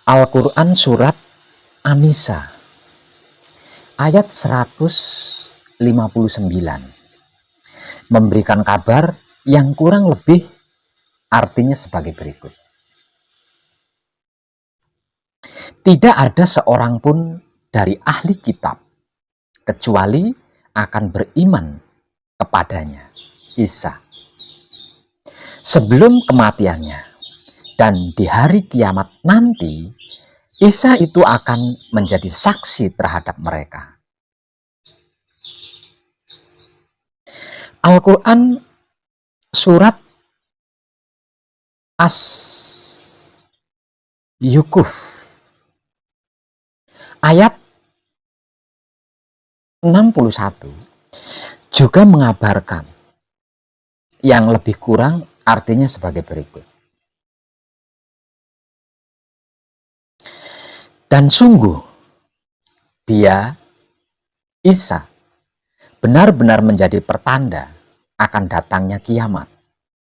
Al-Quran Surat An-Nisa ayat 159 memberikan kabar yang kurang lebih artinya sebagai berikut. Tidak ada seorang pun dari ahli kitab kecuali akan beriman kepadanya, Isa, sebelum kematiannya, dan di hari kiamat nanti Isa itu akan menjadi saksi terhadap mereka. Al-Quran Surat As-Yukuf ayat 61 juga mengabarkan yang lebih kurang artinya sebagai berikut. Dan sungguh dia, Isa, benar-benar menjadi pertanda akan datangnya kiamat.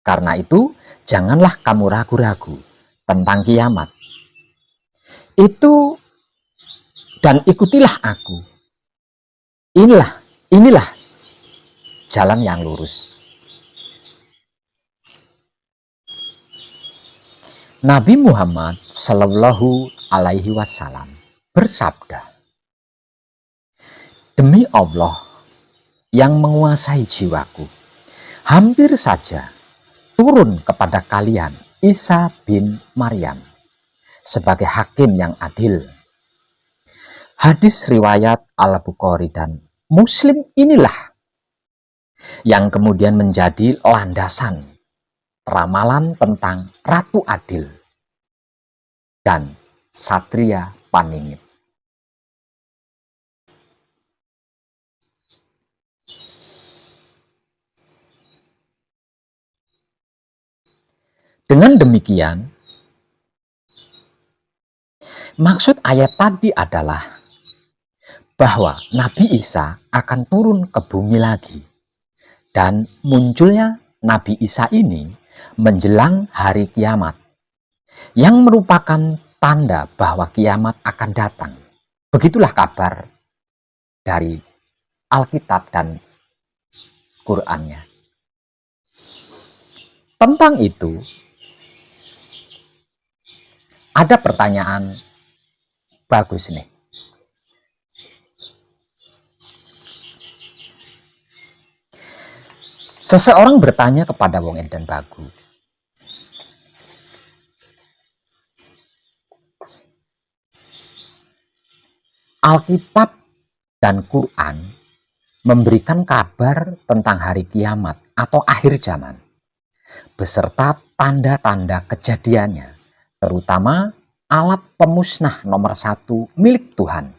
Karena itu, janganlah kamu ragu-ragu tentang kiamat. Itu dan ikutilah aku. Inilah jalan yang lurus. Nabi Muhammad Sallallahu Alaihi Wasallam bersabda, "Demi Allah yang menguasai jiwaku, hampir saja turun kepada kalian Isa bin Maryam sebagai hakim yang adil." Hadis riwayat Al-Bukhari dan Muslim inilah yang kemudian menjadi landasan ramalan tentang Ratu Adil dan Satria Paningit. Dengan demikian, maksud ayat tadi adalah bahwa Nabi Isa akan turun ke bumi lagi, dan munculnya Nabi Isa ini menjelang hari kiamat, yang merupakan tanda bahwa kiamat akan datang. Begitulah kabar dari Alkitab dan Qur'annya. Tentang itu, ada pertanyaan bagus nih. Seseorang bertanya kepada Wong Edan Bagu, Alkitab dan Quran memberikan kabar tentang hari kiamat atau akhir zaman, beserta tanda-tanda kejadiannya, terutama alat pemusnah nomor 1 milik Tuhan,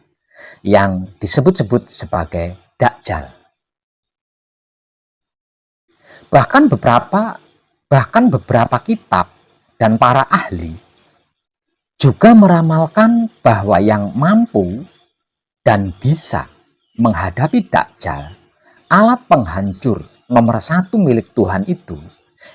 yang disebut-sebut sebagai Dajjal. Bahkan beberapa kitab dan para ahli juga meramalkan bahwa yang mampu dan bisa menghadapi Dajjal, alat penghancur nomor 1 milik Tuhan itu,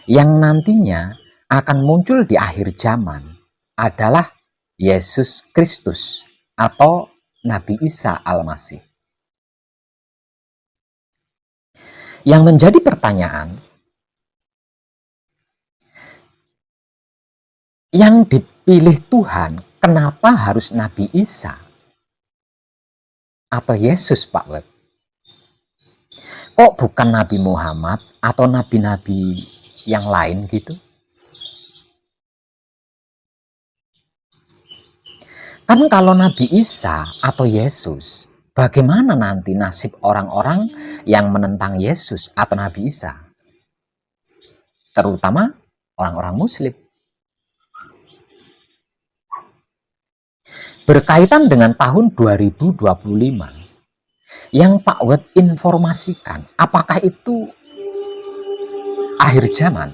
yang nantinya akan muncul di akhir zaman, adalah Yesus Kristus atau Nabi Isa Al-Masih. Yang menjadi pertanyaan, yang dipilih Tuhan, kenapa harus Nabi Isa atau Yesus, Pak Web? Kok bukan Nabi Muhammad atau nabi-nabi yang lain gitu? Kan kalau Nabi Isa atau Yesus, bagaimana nanti nasib orang-orang yang menentang Yesus atau Nabi Isa? Terutama orang-orang Muslim. Berkaitan dengan tahun 2025 yang Pak Web informasikan, apakah itu akhir zaman?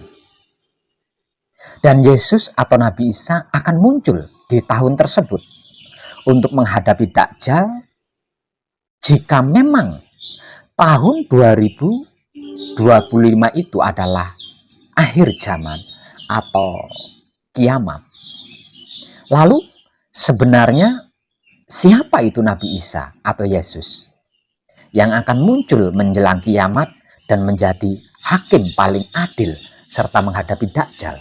Dan Yesus atau Nabi Isa akan muncul di tahun tersebut untuk menghadapi Dajjal jika memang tahun 2025 itu adalah akhir zaman atau kiamat. Lalu Sebenarnya siapa itu Nabi Isa atau Yesus yang akan muncul menjelang kiamat dan menjadi hakim paling adil serta menghadapi Dajjal?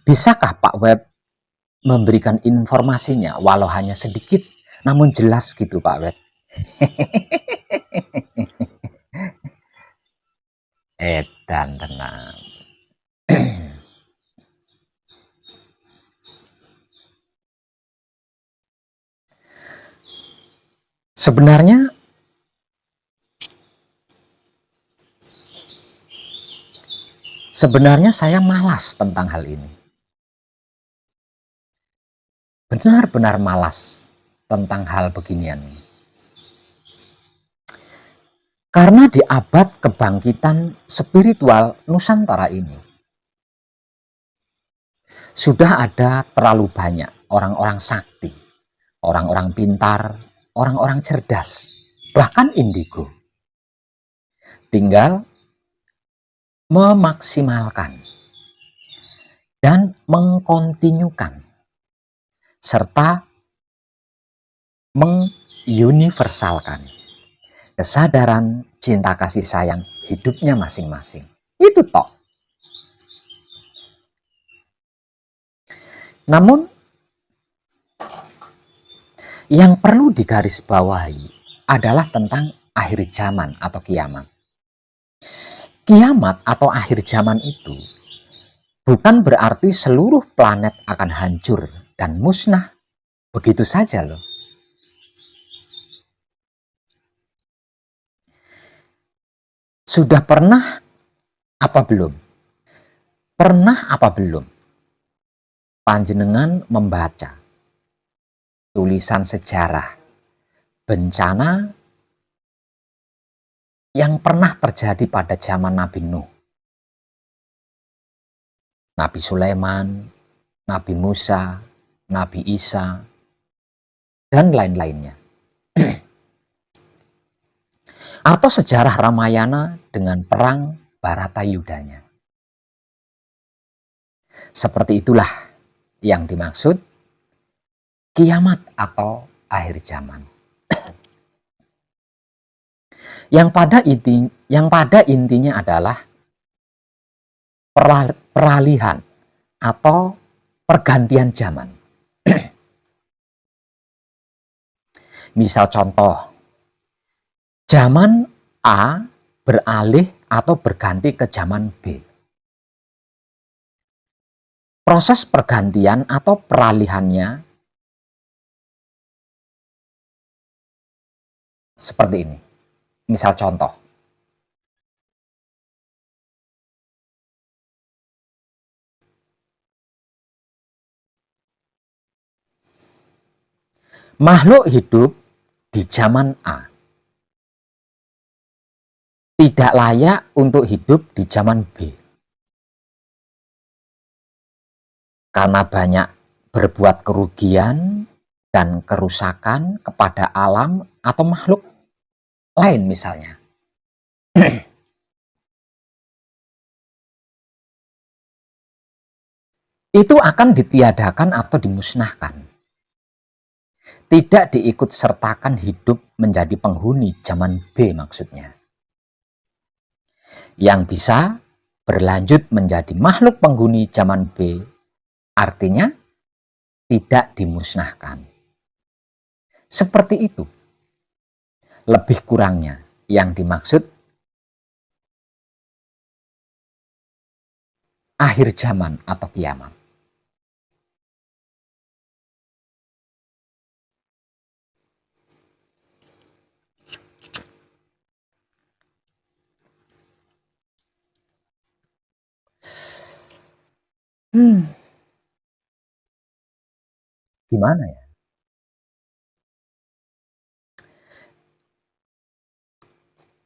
Bisakah Pak Web memberikan informasinya walau hanya sedikit namun jelas gitu Pak Web? Edan tenang. Sebenarnya saya malas tentang hal ini. Benar-benar malas tentang hal beginian ini. Karena di abad kebangkitan spiritual Nusantara ini, sudah ada terlalu banyak orang-orang sakti, orang-orang pintar, orang-orang cerdas, bahkan indigo. Tinggal memaksimalkan dan mengkontinyukan serta menguniversalkan kesadaran cinta kasih sayang hidupnya masing-masing. Itu toh. Namun yang perlu digarisbawahi adalah tentang akhir zaman atau kiamat. Kiamat atau akhir zaman itu bukan berarti seluruh planet akan hancur dan musnah begitu saja loh. Sudah pernah apa belum? Pernah apa belum panjenengan membaca tulisan sejarah bencana yang pernah terjadi pada zaman Nabi Nuh, Nabi Sulaiman, Nabi Musa, Nabi Isa, dan lain-lainnya? Atau sejarah Ramayana dengan perang Baratayudanya. Seperti itulah yang dimaksud kiamat atau akhir zaman. Yang pada intinya adalah peralihan atau pergantian zaman. Misal contoh, zaman A beralih atau berganti ke zaman B. Proses pergantian atau peralihannya seperti ini. Misal contoh, makhluk hidup di zaman A tidak layak untuk hidup di zaman B. Karena banyak berbuat kerugian dan kerusakan kepada alam atau makhluk lain misalnya. Itu akan ditiadakan atau dimusnahkan. Tidak diikut sertakan hidup menjadi penghuni zaman B maksudnya. Yang bisa berlanjut menjadi makhluk penghuni zaman B, artinya tidak dimusnahkan. Seperti itu. Lebih kurangnya yang dimaksud akhir zaman atau kiamat. Gimana ya?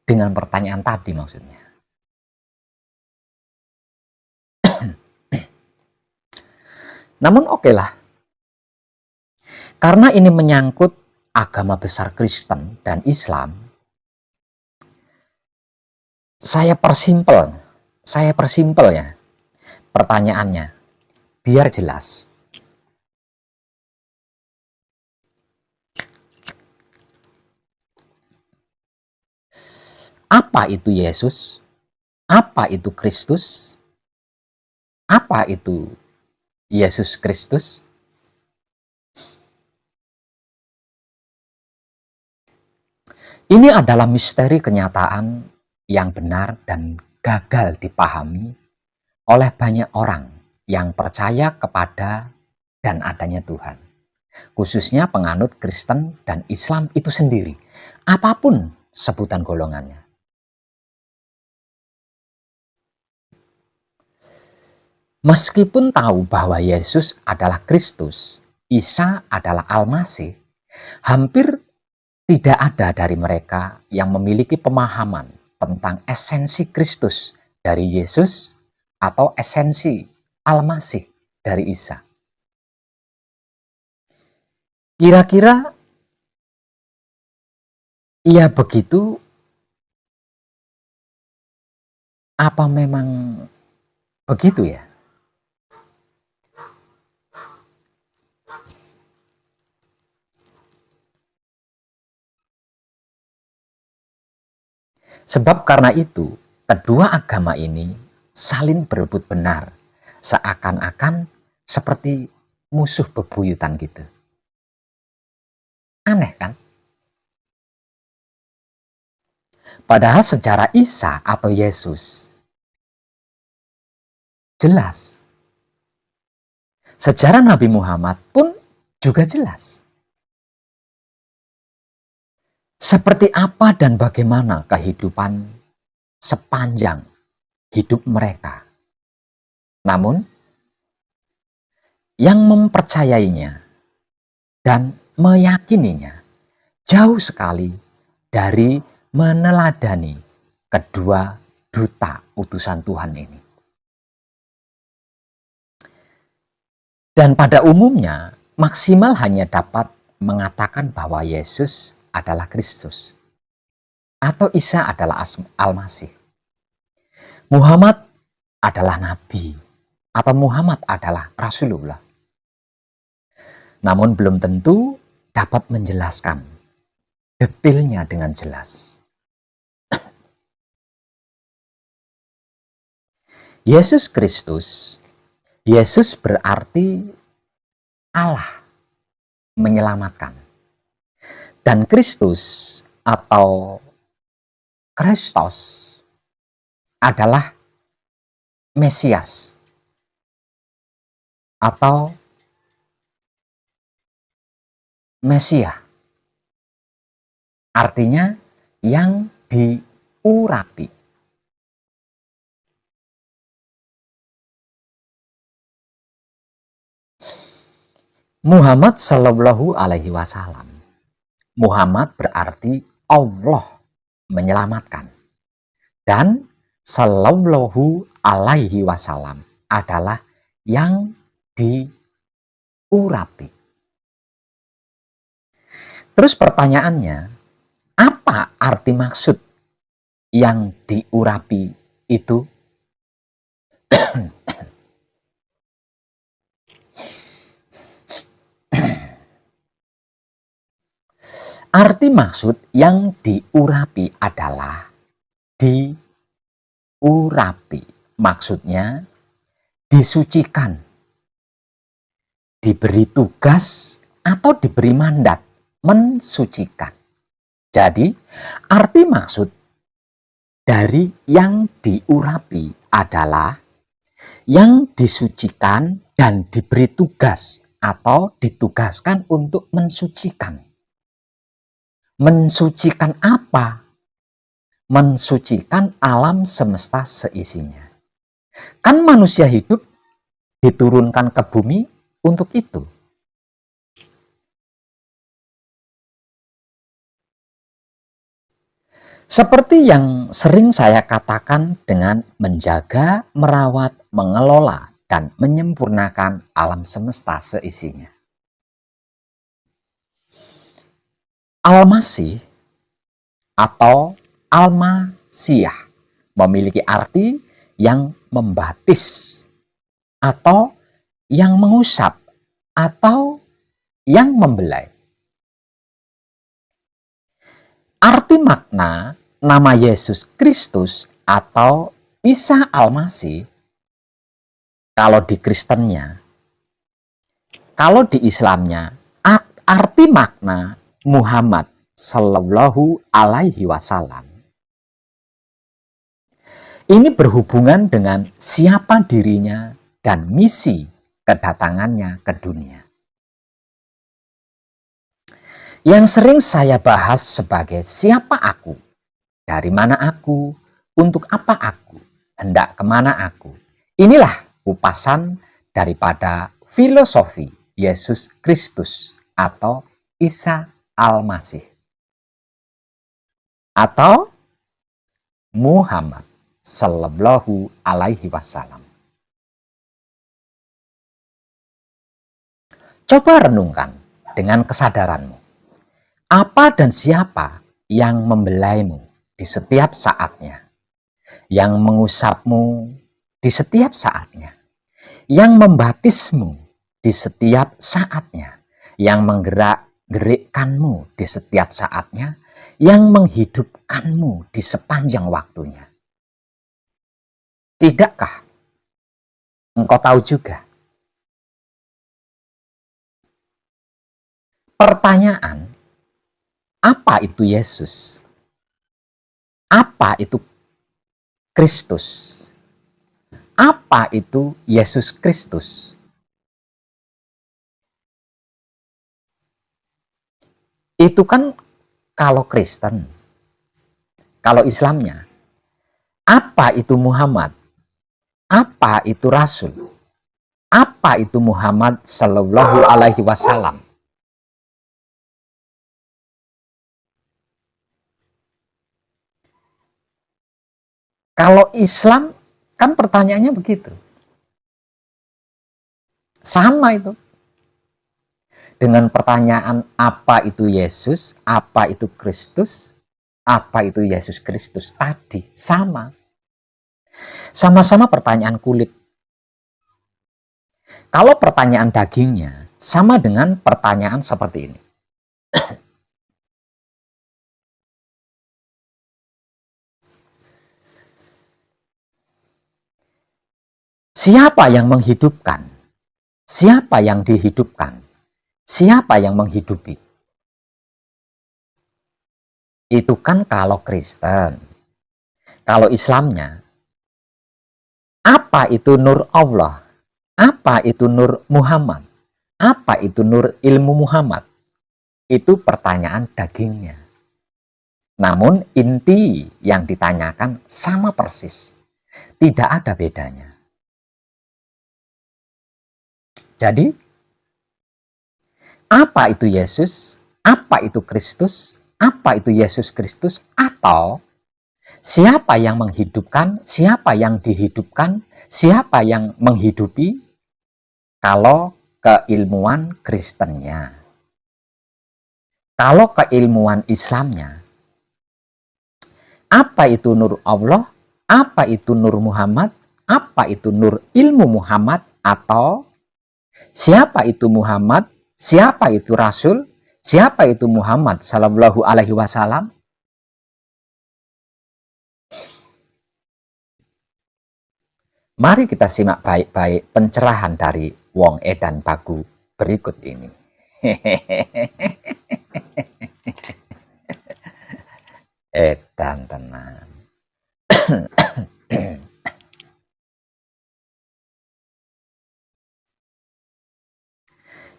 Dengan pertanyaan tadi maksudnya. Namun oke lah. Karena ini menyangkut agama besar Kristen dan Islam, saya persimpel ya pertanyaannya, biar jelas. Apa itu Yesus? Apa itu Kristus? Apa itu Yesus Kristus? Ini adalah misteri kenyataan yang benar dan gagal dipahami oleh banyak orang yang percaya kepada dan adanya Tuhan. Khususnya penganut Kristen dan Islam itu sendiri, apapun sebutan golongannya. Meskipun tahu bahwa Yesus adalah Kristus, Isa adalah Al-Masih, hampir tidak ada dari mereka yang memiliki pemahaman tentang esensi Kristus dari Yesus atau esensi Al-Masih dari Isa. Kira-kira ia begitu? Apa memang begitu ya? Sebab karena itu, kedua agama ini saling berebut benar, seakan-akan seperti musuh bebuyutan gitu. Aneh kan? Padahal sejarah Isa atau Yesus jelas. Sejarah Nabi Muhammad pun juga jelas. Seperti apa dan bagaimana kehidupan sepanjang hidup mereka. Namun, yang mempercayainya dan meyakininya jauh sekali dari meneladani kedua duta utusan Tuhan ini. Dan pada umumnya, maksimal hanya dapat mengatakan bahwa Yesus adalah Kristus atau Isa adalah Al-Masih. Muhammad adalah Nabi atau Muhammad adalah Rasulullah. Namun belum tentu dapat menjelaskan detailnya dengan jelas. Yesus Kristus, Yesus berarti Allah menyelamatkan. Dan Kristus atau Kristos adalah Mesias atau Mesia. Artinya yang diurapi. Muhammad Shallallahu Alaihi Wasallam. Muhammad berarti Allah menyelamatkan. Dan Shallallahu Alaihi Wasallam adalah yang diurapi. Terus pertanyaannya, apa arti maksud yang diurapi itu? Arti maksud yang diurapi adalah diurapi. Maksudnya disucikan, diberi tugas atau diberi mandat mensucikan. Jadi, arti maksud dari yang diurapi adalah yang disucikan dan diberi tugas atau ditugaskan untuk mensucikan. Mensucikan apa? Mensucikan alam semesta seisinya. Kan manusia hidup diturunkan ke bumi untuk itu. Seperti yang sering saya katakan dengan menjaga, merawat, mengelola, dan menyempurnakan alam semesta seisinya. Al-Masih atau Al-Masiyah memiliki arti yang membatis atau yang mengusap atau yang membelai. Arti makna nama Yesus Kristus atau Isa Al-Masih, kalau di Kristennya, kalau di Islamnya, arti makna Muhammad Sallallahu Alaihi Wasallam ini berhubungan dengan siapa dirinya dan misi kedatangannya ke dunia. Yang sering saya bahas sebagai siapa aku, dari mana aku, untuk apa aku, hendak kemana aku. Inilah kupasan daripada filosofi Yesus Kristus atau Isa Al-Masih atau Muhammad Sallallahu Alaihi Wasallam. Coba renungkan dengan kesadaranmu. Apa dan siapa yang membelaimu di setiap saatnya, yang mengusapmu di setiap saatnya, yang membatismu di setiap saatnya, yang menggerak-gerikkanmu di setiap saatnya, yang menghidupkanmu di sepanjang waktunya. Tidakkah engkau tahu juga? Pertanyaan, apa itu Yesus? Apa itu Kristus? Apa itu Yesus Kristus? Itu kan kalau Kristen. Kalau Islamnya, apa itu Muhammad? Apa itu Rasul? Apa itu Muhammad Sallallahu Alaihi Wasallam? Kalau Islam, kan pertanyaannya begitu. Sama itu. Dengan pertanyaan apa itu Yesus, apa itu Kristus, apa itu Yesus Kristus tadi. Sama. Sama-sama pertanyaan kulit. Kalau pertanyaan dagingnya, sama dengan pertanyaan seperti ini. Siapa yang menghidupkan? Siapa yang dihidupkan? Siapa yang menghidupi? Itu kan kalau Kristen. Kalau Islamnya, apa itu nur Allah? Apa itu nur Muhammad? Apa itu nur ilmu Muhammad? Itu pertanyaan dagingnya. Namun inti yang ditanyakan sama persis. Tidak ada bedanya. Jadi, apa itu Yesus? Apa itu Kristus? Apa itu Yesus Kristus? Atau siapa yang menghidupkan? Siapa yang dihidupkan? Siapa yang menghidupi? Kalau keilmuan Kristennya. Kalau keilmuan Islamnya, apa itu nur Allah? Apa itu nur Muhammad? Apa itu nur ilmu Muhammad? Atau siapa itu Muhammad? Siapa itu Rasul? Siapa itu Muhammad Sallallahu Alaihi Wasallam? Mari kita simak baik-baik pencerahan dari Wong Edan Bagu berikut ini. Edan tenan.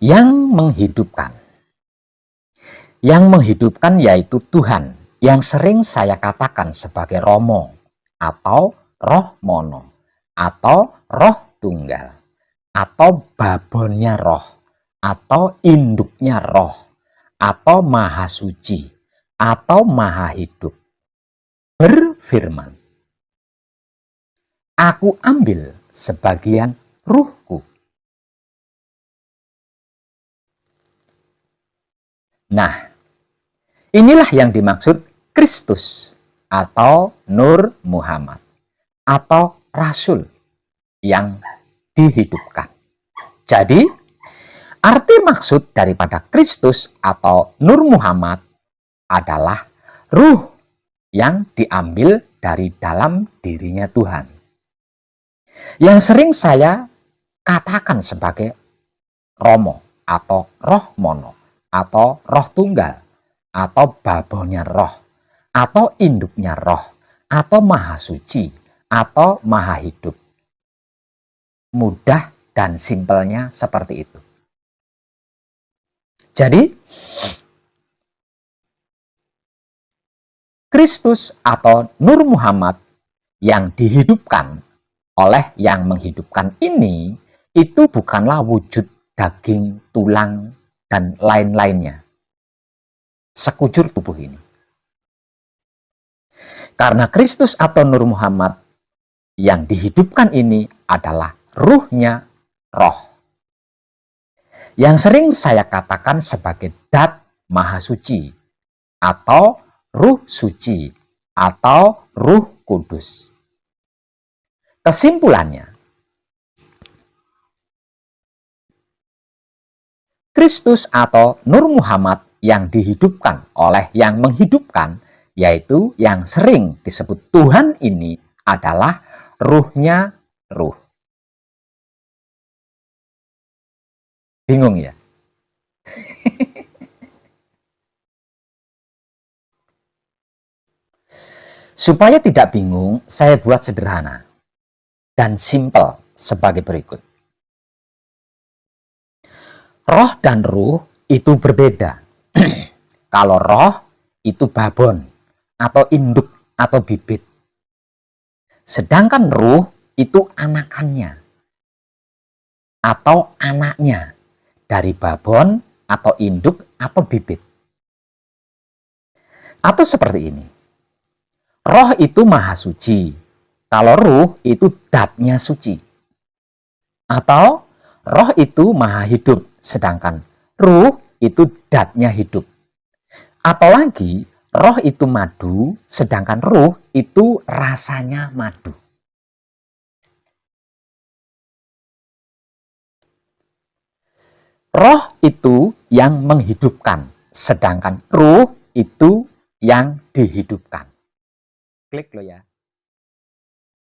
Yang menghidupkan. Yang menghidupkan yaitu Tuhan, yang sering saya katakan sebagai Romo, atau Roh Mono, atau Roh Tunggal, atau babonnya roh, atau induknya roh, atau Maha Suci, atau Maha Hidup. Berfirman, aku ambil sebagian ruhku. Nah, inilah yang dimaksud Kristus atau Nur Muhammad atau Rasul yang dihidupkan. Jadi, arti maksud daripada Kristus atau Nur Muhammad adalah ruh yang diambil dari dalam dirinya Tuhan. Yang sering saya katakan sebagai Romo atau Roh Mono atau Roh Tunggal atau Babonnya Roh atau Induknya Roh atau Maha Suci atau Maha Hidup. Mudah dan simpelnya seperti itu. Jadi Kristus atau Nur Muhammad yang dihidupkan oleh yang menghidupkan ini itu bukanlah wujud daging, tulang, dan lain-lainnya. Sekujur tubuh ini. Karena Kristus atau Nur Muhammad yang dihidupkan ini adalah ruhnya roh. Yang sering saya katakan sebagai Dat Maha Suci atau Ruh Suci atau Ruh Kudus. Kesimpulannya, Kristus atau Nur Muhammad yang dihidupkan oleh yang menghidupkan, yaitu yang sering disebut Tuhan ini adalah ruhnya ruh. Bingung ya? Supaya tidak bingung, saya buat sederhana dan simpel sebagai berikut. Roh dan ruh itu berbeda. Kalau roh itu babon atau induk atau bibit. Sedangkan ruh itu anakannya atau anaknya dari babon atau induk atau bibit. Atau seperti ini. Roh itu maha suci. Kalau ruh itu datnya suci. Atau roh itu maha hidup. Sedangkan ruh itu datnya hidup. Atau lagi, roh itu madu. Sedangkan ruh itu rasanya madu. Roh itu yang menghidupkan. Sedangkan ruh itu yang dihidupkan. Klik lo ya.